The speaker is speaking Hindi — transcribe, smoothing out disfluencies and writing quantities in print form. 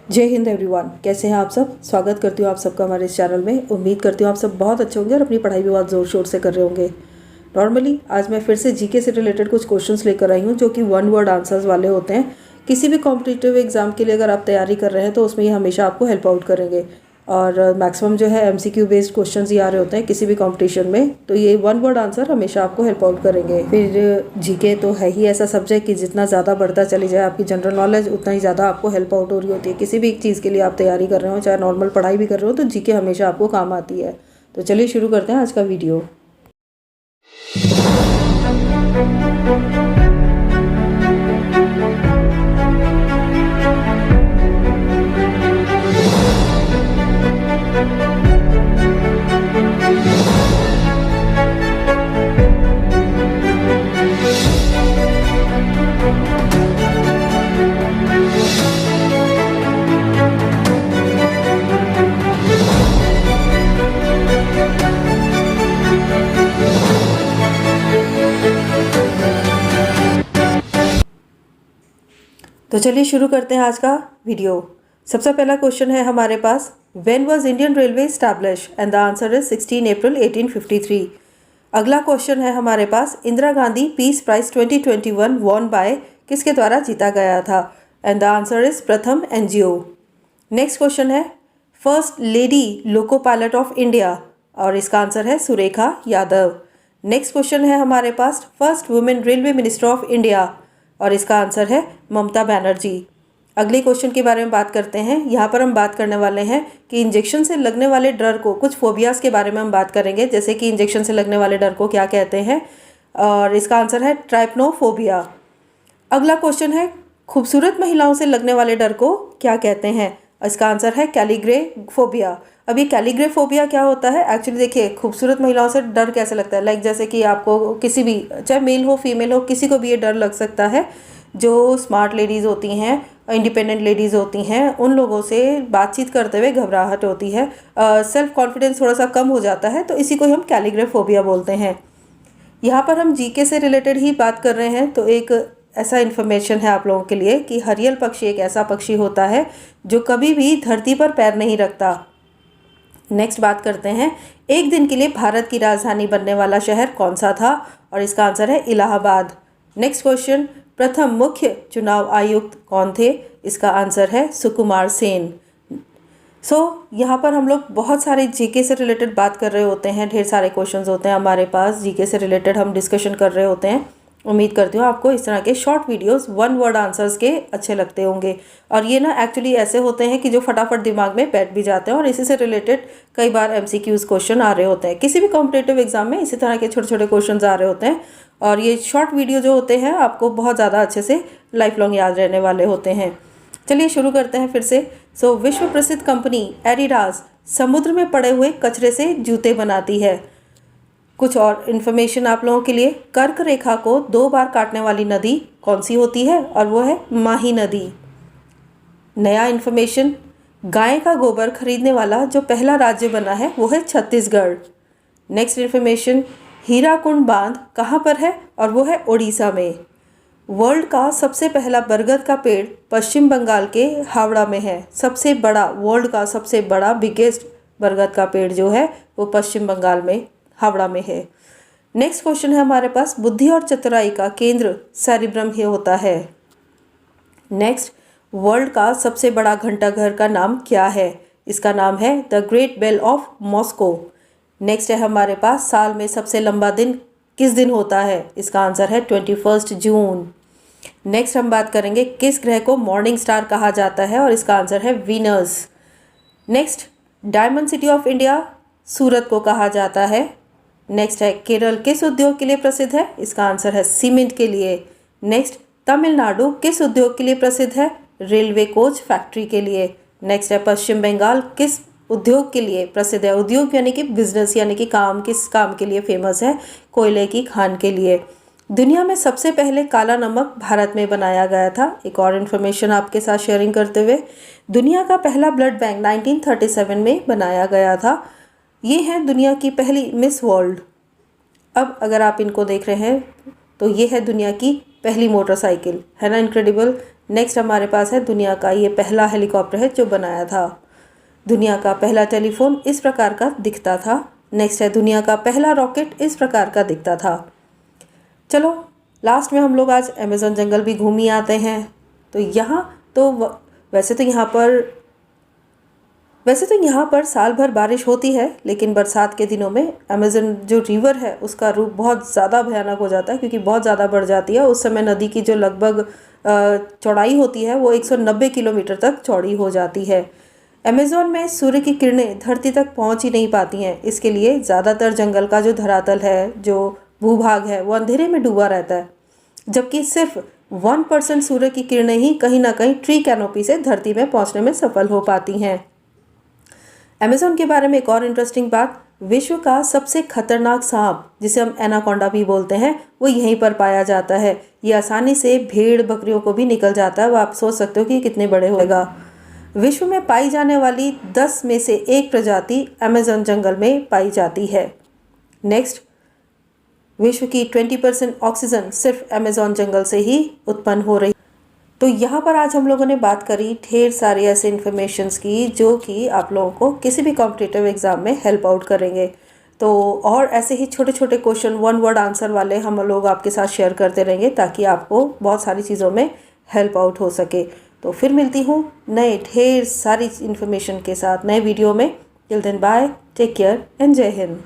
जय हिंद एवरीवन, कैसे हैं आप सब। स्वागत करती हूँ आप सबका हमारे इस चैनल में। उम्मीद करती हूँ आप सब बहुत अच्छे होंगे और अपनी पढ़ाई भी बहुत ज़ोर शोर से कर रहे होंगे। नॉर्मली आज मैं फिर से जीके से रिलेटेड कुछ क्वेश्चंस लेकर आई हूँ जो कि वन वर्ड आंसर्स वाले होते हैं। किसी भी कॉम्पिटिटिव एग्जाम के लिए अगर आप तैयारी कर रहे हैं तो उसमें ये हमेशा आपको हेल्प आउट करेंगे। और मैक्सिमम जो है एमसीक्यू बेस्ड क्वेश्चंस ही आ रहे होते हैं किसी भी कंपटीशन में, तो ये वन वर्ड आंसर हमेशा आपको हेल्प आउट करेंगे। फिर जीके तो है ही ऐसा सब्जेक्ट कि जितना ज़्यादा बढ़ता चली जाए आपकी जनरल नॉलेज, उतना ही ज़्यादा आपको हेल्प आउट हो रही होती है। किसी भी एक चीज़ के लिए आप तैयारी कर रहे हो, चाहे नॉर्मल पढ़ाई भी कर रहे हो, तो जीके हमेशा आपको काम आती है। तो चलिए शुरू करते हैं आज का वीडियो। तो चलिए शुरू करते हैं आज का वीडियो। सबसे पहला क्वेश्चन है हमारे पास, when was Indian railway establish, and the answer is 16 April 1853। अगला क्वेश्चन है हमारे पास, Indira Gandhi peace prize 2021 won by, किसके द्वारा जीता गया था, and the answer is Pratham NGO. Next question है, first lady loco pilot of India, और इसका आंसर है सुरेखा यादव। नेक्स्ट क्वेश्चन है हमारे पास, first women railway minister of India, और इसका आंसर है ममता बनर्जी। अगले क्वेश्चन के बारे में बात करते हैं। यहाँ पर हम बात करने वाले हैं कि इंजेक्शन से लगने वाले डर को, कुछ फोबियाज के बारे में हम बात करेंगे, जैसे कि इंजेक्शन से लगने वाले डर को क्या कहते हैं, और इसका आंसर है ट्राइपनोफोबिया। अगला क्वेश्चन है, खूबसूरत महिलाओं से लगने वाले डर को क्या कहते हैं, इसका आंसर है कैलीग्रेफोबिया। अब ये कैलीग्रेफोबिया क्या होता है, एक्चुअली देखिए खूबसूरत महिलाओं से डर कैसे लगता है, लाइक जैसे कि आपको किसी भी, चाहे मेल हो फीमेल हो, किसी को भी ये डर लग सकता है। जो स्मार्ट लेडीज़ होती हैं, इंडिपेंडेंट लेडीज़ होती हैं, उन लोगों से बातचीत करते हुए घबराहट होती है, सेल्फ कॉन्फिडेंस थोड़ा सा कम हो जाता है, तो इसी को हम कैलीग्रेफोबिया बोलते हैं। यहाँ पर हम जीके से रिलेटेड ही बात कर रहे हैं, तो एक ऐसा इन्फॉर्मेशन है आप लोगों के लिए कि हरियल पक्षी एक ऐसा पक्षी होता है जो कभी भी धरती पर पैर नहीं रखता। नेक्स्ट बात करते हैं, एक दिन के लिए भारत की राजधानी बनने वाला शहर कौन सा था, और इसका आंसर है इलाहाबाद। नेक्स्ट क्वेश्चन, प्रथम मुख्य चुनाव आयुक्त कौन थे, इसका आंसर है सुकुमार सेन। यहाँ पर हम लोग बहुत सारे जीके से रिलेटेड बात कर रहे होते हैं, ढेर सारे क्वेश्चंस होते हैं हमारे पास, जीके से रिलेटेड हम डिस्कशन कर रहे होते हैं। उम्मीद करती हूँ आपको इस तरह के short videos one word answers के अच्छे लगते होंगे, और ये ना एक्चुअली ऐसे होते हैं कि जो फटाफट दिमाग में बैठ भी जाते हैं, और इसी से रिलेटेड कई बार एमसीक्यूज क्वेश्चन आ रहे होते हैं। किसी भी कॉम्पिटिटिव एग्जाम में इसी तरह के छोटे छोटे क्वेश्चन आ रहे होते हैं, और ये शॉर्ट वीडियो जो होते हैं आपको बहुत ज़्यादा अच्छे से लाइफ लॉन्ग याद रहने वाले होते हैं। चलिए शुरू करते हैं फिर से। विश्व प्रसिद्ध कंपनी एडिडास समुद्र में पड़े हुए कचरे से जूते बनाती है। कुछ और इन्फॉर्मेशन आप लोगों के लिए, कर्क रेखा को 2 बार काटने वाली नदी कौन सी होती है, और वो है माही नदी। नया इन्फॉर्मेशन, गाय का गोबर खरीदने वाला जो पहला राज्य बना है वो है छत्तीसगढ़। नेक्स्ट इन्फॉर्मेशन, हीराकुंड बांध कहाँ पर है, और वो है उड़ीसा में। वर्ल्ड का सबसे पहला बरगद का पेड़ पश्चिम बंगाल के हावड़ा में है। सबसे बड़ा, वर्ल्ड का सबसे बड़ा बिगेस्ट बरगद का पेड़ जो है वो पश्चिम बंगाल में हावड़ा में है। नेक्स्ट क्वेश्चन है हमारे पास, बुद्धि और चतुराई का केंद्र सेरिब्रम ही होता है। नेक्स्ट, वर्ल्ड का सबसे बड़ा घंटाघर का नाम क्या है, इसका नाम है the great bell of Moscow. Next है हमारे पास, साल में सबसे लंबा दिन किस दिन होता है, इसका आंसर है 21 जून। नेक्स्ट हम बात करेंगे, किस ग्रह को मॉर्निंग स्टार कहा जाता है, और इसका आंसर है Venus. Next, diamond city of India Surat को कहा जाता है। नेक्स्ट है, केरल किस उद्योग के लिए प्रसिद्ध है, इसका आंसर है सीमेंट के लिए। नेक्स्ट, तमिलनाडु किस उद्योग के लिए प्रसिद्ध है, रेलवे कोच फैक्ट्री के लिए। नेक्स्ट है, पश्चिम बंगाल किस उद्योग के लिए प्रसिद्ध है, उद्योग यानी कि बिजनेस, यानी कि काम, किस काम के लिए फेमस है, कोयले की खान के लिए। दुनिया में सबसे पहले काला नमक भारत में बनाया गया था। एक और इन्फॉर्मेशन आपके साथ शेयरिंग करते हुए, दुनिया का पहला ब्लड बैंक 1937 में बनाया गया था। ये है दुनिया की पहली मिस वर्ल्ड। अब अगर आप इनको देख रहे हैं तो ये है दुनिया की पहली मोटरसाइकिल, है ना इनक्रेडिबल। नेक्स्ट हमारे पास है दुनिया का ये पहला हेलीकॉप्टर है जो बनाया था। दुनिया का पहला टेलीफोन इस प्रकार का दिखता था। नेक्स्ट है दुनिया का पहला रॉकेट इस प्रकार का दिखता था। चलो लास्ट में हम लोग आज अमेज़न जंगल भी घूम ही आते हैं। तो यहाँ तो वैसे तो यहाँ पर साल भर बारिश होती है, लेकिन बरसात के दिनों में अमेज़न जो रिवर है उसका रूप बहुत ज़्यादा भयानक हो जाता है, क्योंकि बहुत ज़्यादा बढ़ जाती है। उस समय नदी की जो लगभग चौड़ाई होती है वो 190 किलोमीटर तक चौड़ी हो जाती है। अमेज़न में सूर्य की किरणें धरती तक पहुँच ही नहीं पाती हैं। इसके लिए ज़्यादातर जंगल का जो धरातल है, जो भूभाग है, वो अंधेरे में डूबा रहता है, जबकि सिर्फ 1% सूर्य की किरणें ही कहीं ना कहीं ट्री कैनोपी से धरती में पहुँचने में सफल हो पाती हैं। अमेज़न के बारे में एक और इंटरेस्टिंग बात, विश्व का सबसे खतरनाक सांप, जिसे हम एनाकोंडा भी बोलते हैं, वो यहीं पर पाया जाता है। ये आसानी से भेड़ बकरियों को भी निकल जाता है। वो आप सोच सकते हो कि कितने बड़े होगा। विश्व में पाई जाने वाली 10 में से 1 प्रजाति अमेज़न जंगल में पाई जाती है। नेक्स्ट, विश्व की 20% ऑक्सीजन सिर्फ अमेज़न जंगल से ही उत्पन्न हो रही। तो यहाँ पर आज हम लोगों ने बात करी ढेर सारी ऐसे इन्फॉर्मेशंस की जो कि आप लोगों को किसी भी कॉम्पिटिटिव एग्ज़ाम में हेल्प आउट करेंगे। तो और ऐसे ही छोटे छोटे क्वेश्चन 1 वर्ड आंसर वाले हम लोग आपके साथ शेयर करते रहेंगे, ताकि आपको बहुत सारी चीज़ों में हेल्प आउट हो सके। तो फिर मिलती हूँ नए ढेर सारी इन्फॉर्मेशन के साथ नए वीडियो में। Till then bye, take care and जय हिंद।